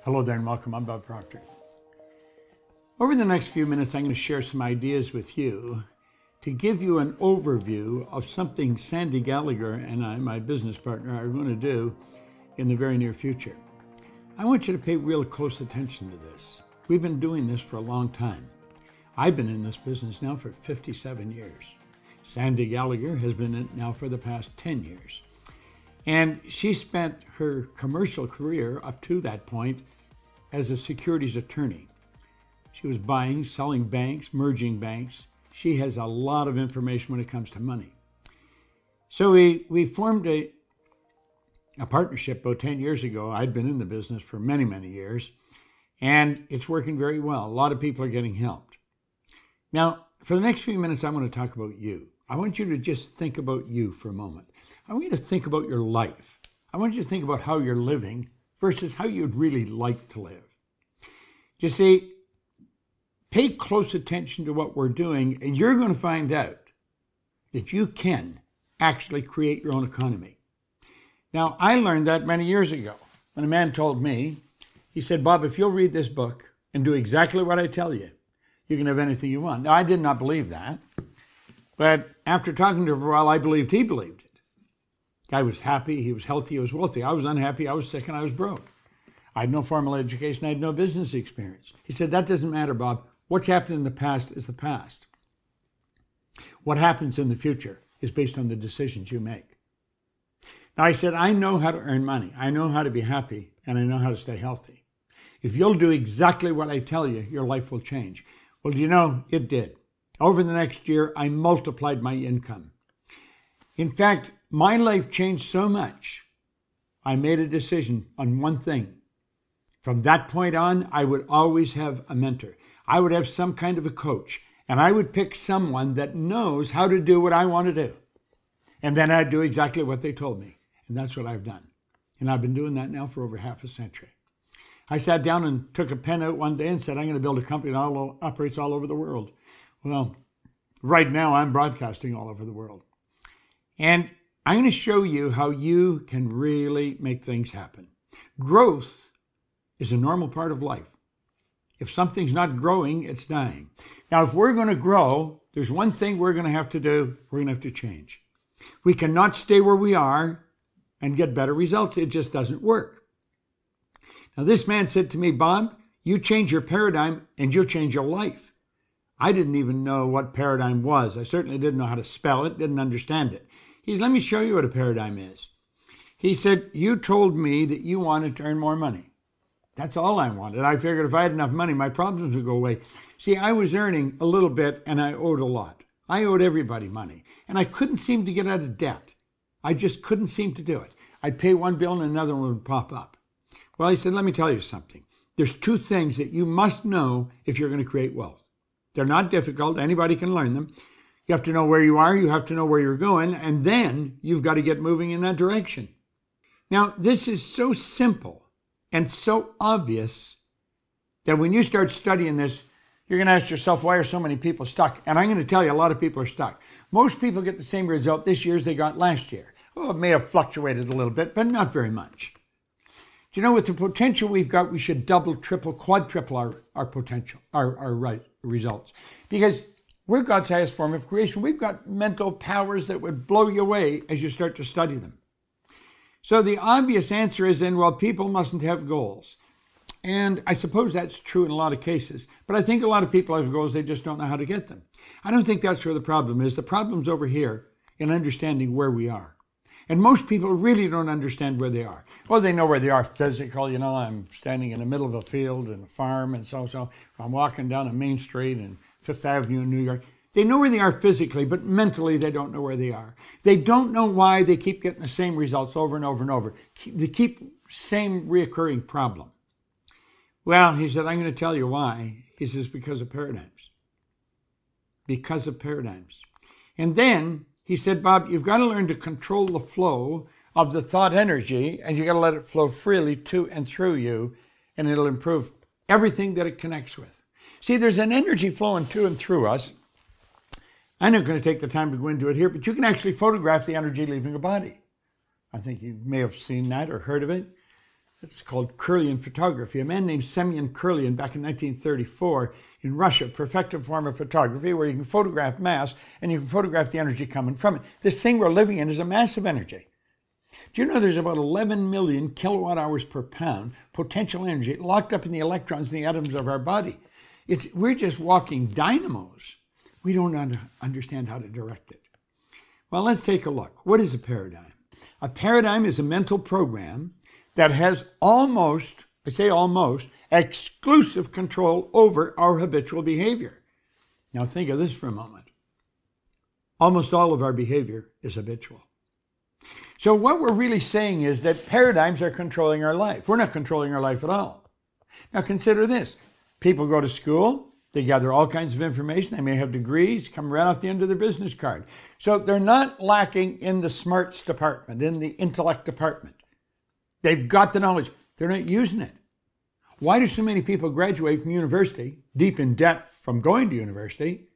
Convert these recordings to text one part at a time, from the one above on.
Hello there and welcome. I'm Bob Proctor. Over the next few minutes, I'm going to share some ideas with you to give you an overview of something Sandy Gallagher and I, my business partner, are going to do in the very near future. I want you to pay real close attention to this. We've been doing this for a long time. I've been in this business now for 57 years. Sandy Gallagher has been in it now for the past 10 years. And she spent her commercial career up to that point as a securities attorney. She was buying, selling banks, merging banks. She has a lot of information when it comes to money. So we formed a partnership about 10 years ago. I'd been in the business for many, many years, and it's working very well. A lot of people are getting helped. Now, for the next few minutes, I want to talk about you. I want you to just think about you for a moment. I want you to think about your life. I want you to think about how you're living versus how you'd really like to live. You see, pay close attention to what we're doing, and you're going to find out that you can actually create your own economy. Now, I learned that many years ago when a man told me, he said, Bob, if you'll read this book and do exactly what I tell you, you can have anything you want. Now, I did not believe that, but after talking to him for a while, I believed he believed it. Guy was happy, he was healthy, he was wealthy. I was unhappy, I was sick, and I was broke. I had no formal education, I had no business experience. He said, that doesn't matter, Bob. What's happened in the past is the past. What happens in the future is based on the decisions you make. Now, I said, I know how to earn money. I know how to be happy, and I know how to stay healthy. If you'll do exactly what I tell you, your life will change. Well, you know, it did. Over the next year, I multiplied my income. In fact, my life changed so much, I made a decision on one thing. From that point on, I would always have a mentor. I would have some kind of a coach, and I would pick someone that knows how to do what I want to do. And then I'd do exactly what they told me. And that's what I've done. And I've been doing that now for over half a century. I sat down and took a pen out one day and said, I'm going to build a company that operates all over the world. Well, right now I'm broadcasting all over the world. And I'm going to show you how you can really make things happen. Growth is a normal part of life. If something's not growing, it's dying. Now, if we're going to grow, there's one thing we're going to have to do. We're going to have to change. We cannot stay where we are and get better results. It just doesn't work. Now, this man said to me, Bob, you change your paradigm and you'll change your life. I didn't even know what paradigm was. I certainly didn't know how to spell it, didn't understand it. He said, let me show you what a paradigm is. He said, you told me that you wanted to earn more money. That's all I wanted. I figured if I had enough money, my problems would go away. See, I was earning a little bit and I owed a lot. I owed everybody money and I couldn't seem to get out of debt. I just couldn't seem to do it. I'd pay one bill and another one would pop up. Well, he said, let me tell you something. There's two things that you must know if you're going to create wealth. They're not difficult. Anybody can learn them. You have to know where you are. You have to know where you're going. And then you've got to get moving in that direction. Now, this is so simple and so obvious that when you start studying this, you're going to ask yourself, why are so many people stuck? And I'm going to tell you, a lot of people are stuck. Most people get the same result this year as they got last year. Well, it may have fluctuated a little bit, but not very much. Do you know, with the potential we've got, we should double, triple, quadruple our potential, our results. Because we're God's highest form of creation. We've got mental powers that would blow you away as you start to study them. So the obvious answer is then, well, people mustn't have goals. And I suppose that's true in a lot of cases. But I think a lot of people have goals, they just don't know how to get them. I don't think that's where the problem is. The problem's over here in understanding where we are. And most people really don't understand where they are. Well, they know where they are physical. You know, I'm standing in the middle of a field and a farm and so. I'm walking down a main street and Fifth Avenue in New York. They know where they are physically, but mentally they don't know where they are. They don't know why they keep getting the same results over and over and over. They keep same reoccurring problem. Well, he said, I'm going to tell you why. He says, because of paradigms. Because of paradigms. And then he said, Bob, you've got to learn to control the flow of the thought energy, and you've got to let it flow freely to and through you, and it'll improve everything that it connects with. See, there's an energy flowing to and through us. I'm not going to take the time to go into it here, but you can actually photograph the energy leaving a body. I think you may have seen that or heard of it. It's called Kirlian photography. A man named Semyon Kirlian back in 1934 in Russia perfected a form of photography where you can photograph mass and you can photograph the energy coming from it. This thing we're living in is a massive energy. Do you know there's about 11 million kilowatt hours per pound potential energy locked up in the electrons in the atoms of our body? We're just walking dynamos. We don't understand how to direct it. Well, let's take a look. What is a paradigm? A paradigm is a mental program that has almost, I say almost, exclusive control over our habitual behavior. Now think of this for a moment. Almost all of our behavior is habitual. So what we're really saying is that paradigms are controlling our life. We're not controlling our life at all. Now consider this. People go to school. They gather all kinds of information. They may have degrees, come right off the end of their business card. So they're not lacking in the smarts department, in the intellect department. They've got the knowledge. They're not using it. Why do so many people graduate from university, deep in debt from going to university,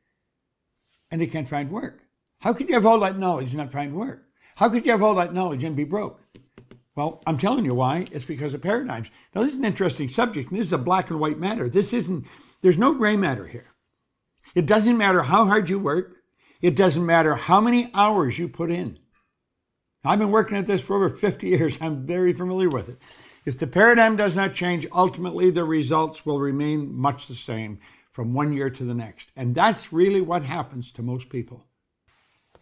and they can't find work? How could you have all that knowledge and not find work? How could you have all that knowledge and be broke? Well, I'm telling you why. It's because of paradigms. Now, this is an interesting subject, and this is a black and white matter. There's no gray matter here. It doesn't matter how hard you work. It doesn't matter how many hours you put in. I've been working at this for over 50 years. I'm very familiar with it. If the paradigm does not change, ultimately the results will remain much the same from one year to the next. And that's really what happens to most people.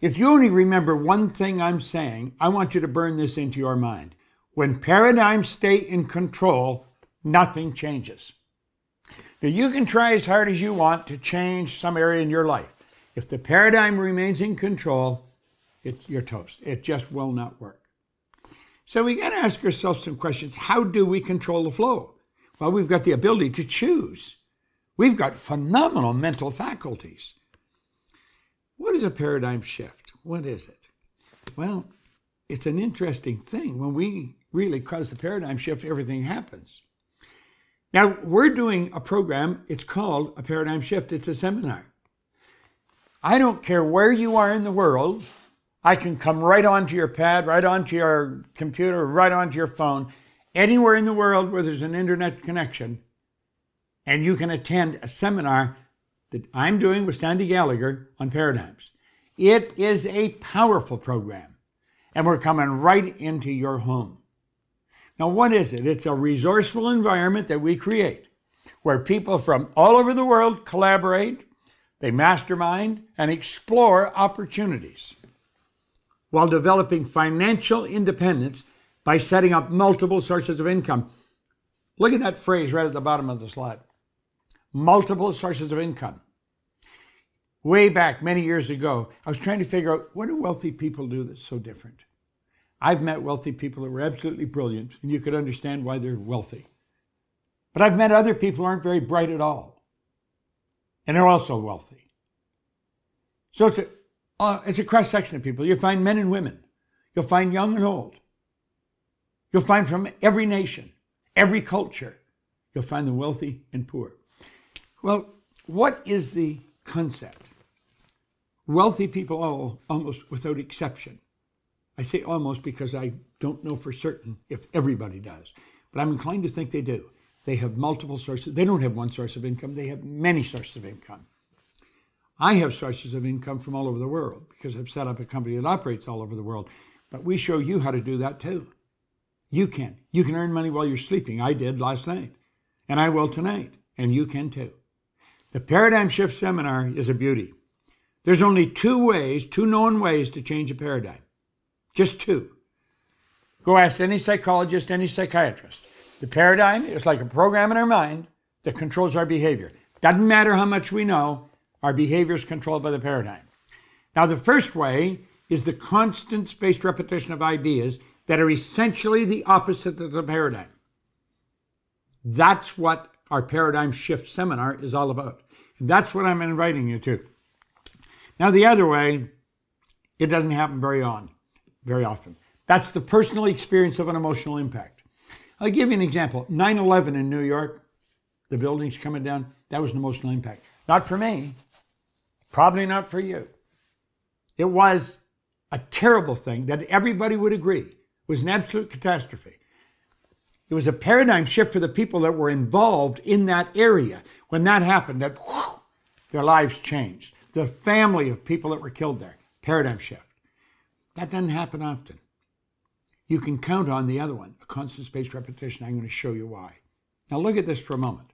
If you only remember one thing I'm saying, I want you to burn this into your mind. When paradigms stay in control, nothing changes. Now, you can try as hard as you want to change some area in your life. If the paradigm remains in control, you're toast. It just will not work. So we got to ask ourselves some questions. How do we control the flow? Well, we've got the ability to choose. We've got phenomenal mental faculties. What is a paradigm shift? What is it? Well, it's an interesting thing. When we really cause the paradigm shift, everything happens. Now, we're doing a program. It's called a paradigm shift. It's a seminar. I don't care where you are in the world. I can come right onto your pad, right onto your computer, right onto your phone, anywhere in the world where there's an internet connection, and you can attend a seminar that I'm doing with Sandy Gallagher on paradigms. It is a powerful program, and we're coming right into your home. Now, what is it? It's a resourceful environment that we create where people from all over the world collaborate, they mastermind, and explore opportunities while developing financial independence by setting up multiple sources of income. Look at that phrase right at the bottom of the slide. Multiple sources of income. Way back many years ago, I was trying to figure out, what do wealthy people do that's so different? I've met wealthy people that were absolutely brilliant, and you could understand why they're wealthy. But I've met other people who aren't very bright at all, and they're also wealthy. So it's a cross-section of people. You'll find men and women. You'll find young and old. You'll find from every nation, every culture. You'll find the wealthy and poor. Well, what is the concept? Wealthy people, all, almost without exception. I say almost because I don't know for certain if everybody does, but I'm inclined to think they do. They have multiple sources. They don't have one source of income. They have many sources of income. I have sources of income from all over the world because I've set up a company that operates all over the world. But we show you how to do that too. You can. You can earn money while you're sleeping. I did last night, and I will tonight, and you can too. The Paradigm Shift Seminar is a beauty. There's only two known ways to change a paradigm. Just two. Go ask any psychologist, any psychiatrist. The paradigm is like a program in our mind that controls our behavior. Doesn't matter how much we know, our behavior is controlled by the paradigm. Now, the first way is the constant spaced repetition of ideas that are essentially the opposite of the paradigm. That's what our Paradigm Shift Seminar is all about. And that's what I'm inviting you to. Now, the other way, it doesn't happen very often. That's the personal experience of an emotional impact. I'll give you an example. 9/11 in New York, the buildings coming down, that was an emotional impact. Not for me, probably not for you. It was a terrible thing that everybody would agree was an absolute catastrophe. It was a paradigm shift for the people that were involved in that area. When that happened, their lives changed. The family of people that were killed there, paradigm shift. That doesn't happen often. You can count on the other one, a constant spaced repetition. I'm going to show you why. Now look at this for a moment.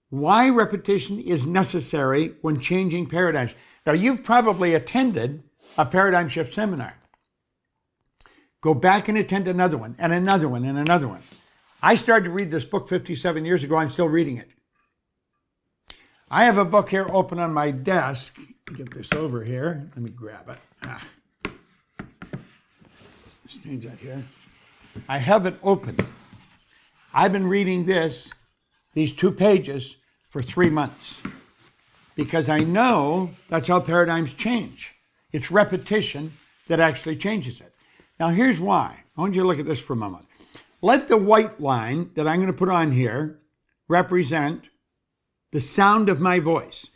Why repetition is necessary when changing paradigms. Now you've probably attended a paradigm shift seminar. Go back and attend another one, and another one, and another one. I started to read this book 57 years ago. I'm still reading it. I have a book here open on my desk. Get this over here. Let me grab it. Let's change that here. I have it open. I've been reading these 2 pages, for 3 months because I know that's how paradigms change. It's repetition that actually changes it. Now here's why. I want you to look at this for a moment. Let the white line that I'm going to put on here represent the sound of my voice.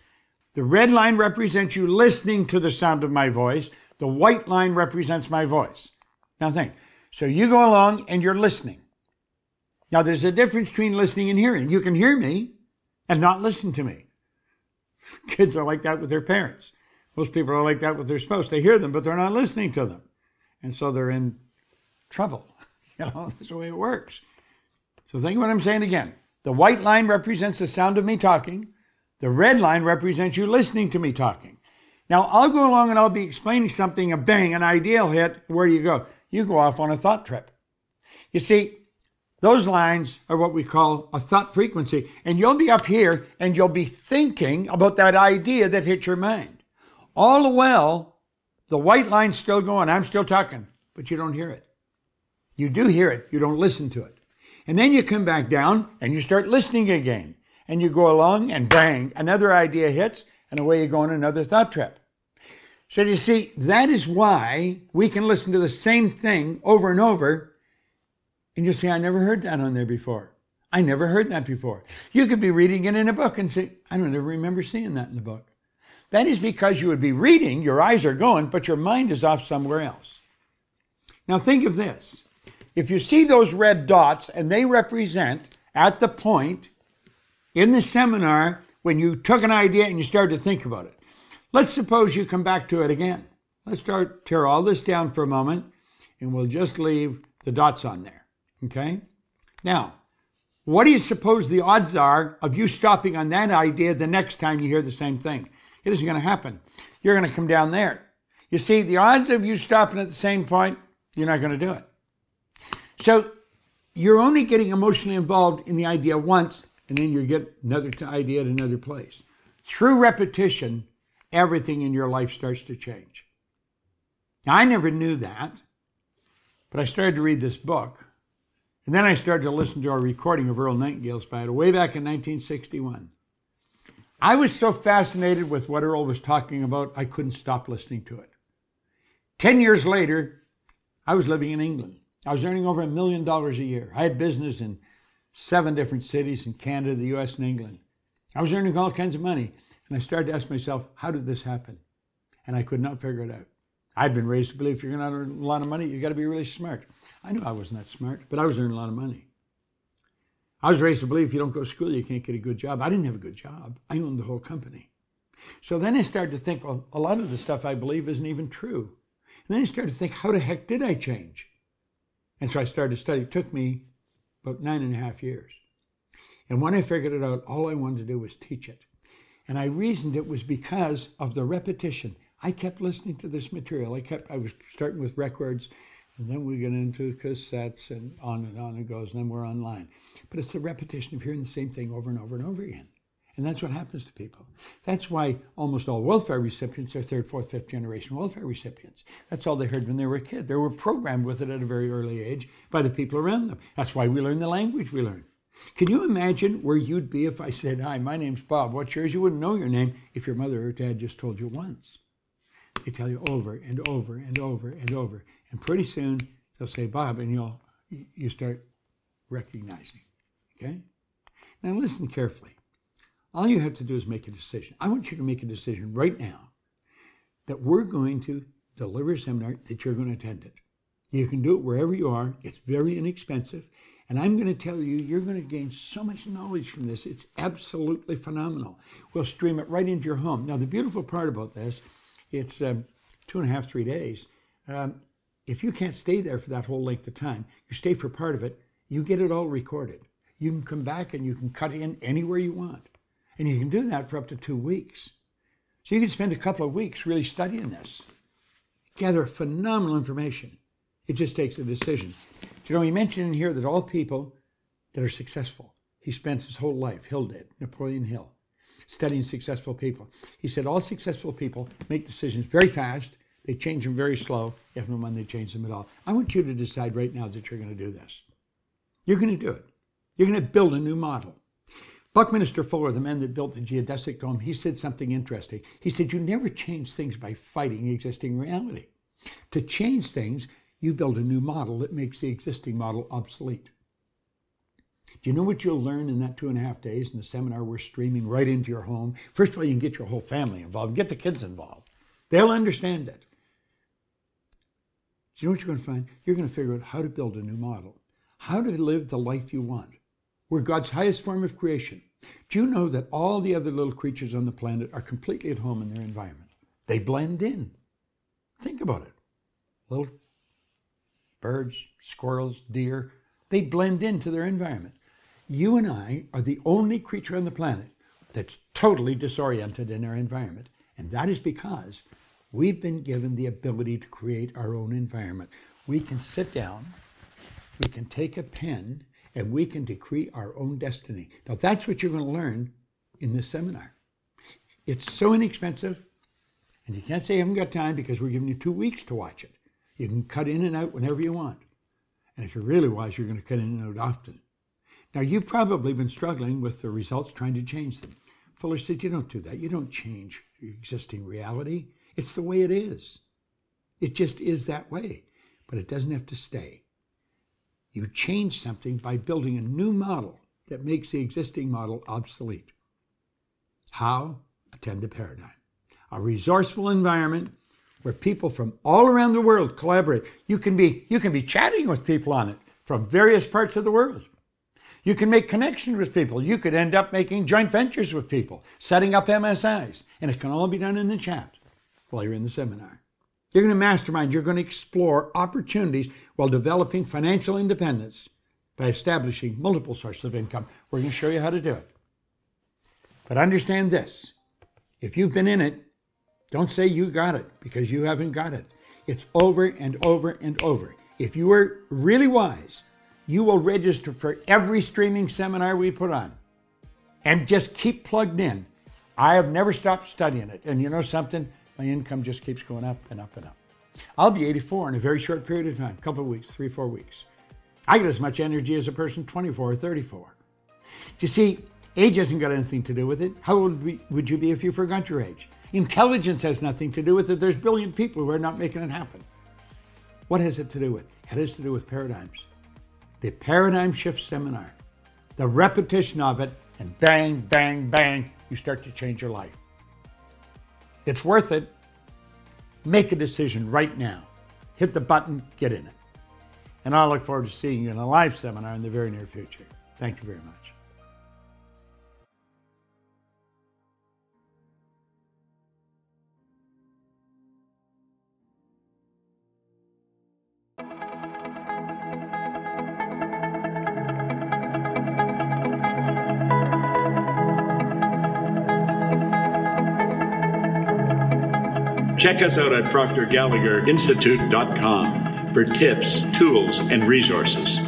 The red line represents you listening to the sound of my voice. The white line represents my voice. Now think. So you go along and you're listening. Now there's a difference between listening and hearing. You can hear me and not listen to me. Kids are like that with their parents. Most people are like that with their spouse. They hear them, but they're not listening to them. And so they're in trouble. That's the way it works. So think of what I'm saying again. The white line represents the sound of me talking. The red line represents you listening to me talking. Now, I'll go along and I'll be explaining something, a bang, an idea will hit. Where do you go? You go off on a thought trip. You see, those lines are what we call a thought frequency. And you'll be up here and you'll be thinking about that idea that hit your mind. All the while, the white line's still going. I'm still talking, but you don't hear it. You do hear it. You don't listen to it. And then you come back down and you start listening again. And you go along and bang, another idea hits and away you go on another thought trip. So you see, that is why we can listen to the same thing over and over. And you say, I never heard that on there before. I never heard that before. You could be reading it in a book and say, I don't ever remember seeing that in the book. That is because you would be reading, your eyes are going, but your mind is off somewhere else. Now think of this. If you see those red dots and they represent at the point in the seminar when you took an idea and you started to think about it. Let's suppose you come back to it again. Let's tear all this down for a moment and we'll just leave the dots on there. Okay? Now, what do you suppose the odds are of you stopping on that idea the next time you hear the same thing? It isn't going to happen. You're going to come down there. You see, the odds of you stopping at the same point, you're not going to do it. So you're only getting emotionally involved in the idea once, and then you get another idea at another place. Through repetition, everything in your life starts to change. Now, I never knew that, but I started to read this book. And then I started to listen to a recording of Earl Nightingale's battle way back in 1961. I was so fascinated with what Earl was talking about, I couldn't stop listening to it. 10 years later, I was living in England. I was earning over $1 million a year. I had business in 7 different cities in Canada, the US, and England. I was earning all kinds of money. And I started to ask myself, how did this happen? And I could not figure it out. I'd been raised to believe if you're going to earn a lot of money, you got to be really smart. I knew I wasn't that smart, but I was earning a lot of money. I was raised to believe if you don't go to school, you can't get a good job. I didn't have a good job. I owned the whole company. So then I started to think, well, a lot of the stuff I believe isn't even true. And then I started to think, how the heck did I change? And so I started to study. It took me about 9.5 years. And when I figured it out, all I wanted to do was teach it. And I reasoned it was because of the repetition. I kept listening to this material. I was starting with records, and then we get into cassettes, and on it goes, and then we're online. But it's the repetition of hearing the same thing over and over and over again. And that's what happens to people. That's why almost all welfare recipients are 3rd, 4th, 5th generation welfare recipients. That's all they heard when they were a kid. They were programmed with it at a very early age by the people around them. That's why we learn the language we learn. Can you imagine where you'd be if I said, hi, my name's Bob, what's yours? You wouldn't know your name if your mother or dad just told you once. They tell you over and over and over and over. And pretty soon they'll say, Bob, and you start recognizing. Okay? Now listen carefully. All you have to do is make a decision. I want you to make a decision right now that we're going to deliver a seminar, that you're going to attend it. You can do it wherever you are. It's very inexpensive. And I'm going to tell you, you're going to gain so much knowledge from this. It's absolutely phenomenal. We'll stream it right into your home. Now, the beautiful part about this, it's 2.5, 3 days. If you can't stay there for that whole length of time, you stay for part of it, you get it all recorded. You can come back and you can cut in anywhere you want. And you can do that for up to 2 weeks. So you can spend a couple of weeks really studying this. Gather phenomenal information. It just takes a decision. You know, he mentioned in here that all people that are successful, he spent his whole life, Hill did, Napoleon Hill, studying successful people. He said all successful people make decisions very fast. They change them very slow, if and when they change them at all. I want you to decide right now that you're going to do this. You're going to do it. You're going to build a new model. Buckminster Fuller, the man that built the geodesic dome, he said something interesting. He said, you never change things by fighting existing reality. To change things, you build a new model that makes the existing model obsolete. Do you know what you'll learn in that 2.5 days in the seminar we're streaming right into your home? First of all, you can get your whole family involved, get the kids involved. They'll understand it. Do you know what you're going to find? You're going to figure out how to build a new model, how to live the life you want. We're God's highest form of creation. Do you know that all the other little creatures on the planet are completely at home in their environment? They blend in. Think about it. Little birds, squirrels, deer, they blend into their environment. You and I are the only creature on the planet that's totally disoriented in our environment. And that is because we've been given the ability to create our own environment. We can sit down, we can take a pen, and we can decree our own destiny. Now, that's what you're going to learn in this seminar. It's so inexpensive, and you can't say you haven't got time because we're giving you 2 weeks to watch it. You can cut in and out whenever you want. And if you're really wise, you're going to cut in and out often. Now, you've probably been struggling with the results, trying to change them. Fuller said, you don't do that. You don't change your existing reality. It's the way it is. It just is that way. But it doesn't have to stay. You change something by building a new model that makes the existing model obsolete. How? Attend the paradigm. A resourceful environment where people from all around the world collaborate. You can be chatting with people on it from various parts of the world. You can make connections with people. You could end up making joint ventures with people, setting up MSIs, and it can all be done in the chat while you're in the seminar. You're going to mastermind. You're going to explore opportunities while developing financial independence by establishing multiple sources of income. We're going to show you how to do it. But understand this. If you've been in it, don't say you got it, because you haven't got it. It's over and over and over. If you are really wise, you will register for every streaming seminar we put on and just keep plugged in. I have never stopped studying it. And you know something? My income just keeps going up and up and up. I'll be 84 in a very short period of time, a couple of weeks, 3, 4 weeks. I get as much energy as a person 24 or 34. Do you see, age hasn't got anything to do with it. How old would you be if you forgot your age? Intelligence has nothing to do with it. There's billion people who are not making it happen. What has it to do with? It has to do with paradigms. The Paradigm Shift Seminar. The repetition of it, and bang, bang, bang, you start to change your life. It's worth it. Make a decision right now. Hit the button, get in it. And I look forward to seeing you in a live seminar in the very near future. Thank you very much. Check us out at ProctorGallagherInstitute.com for tips, tools, and resources.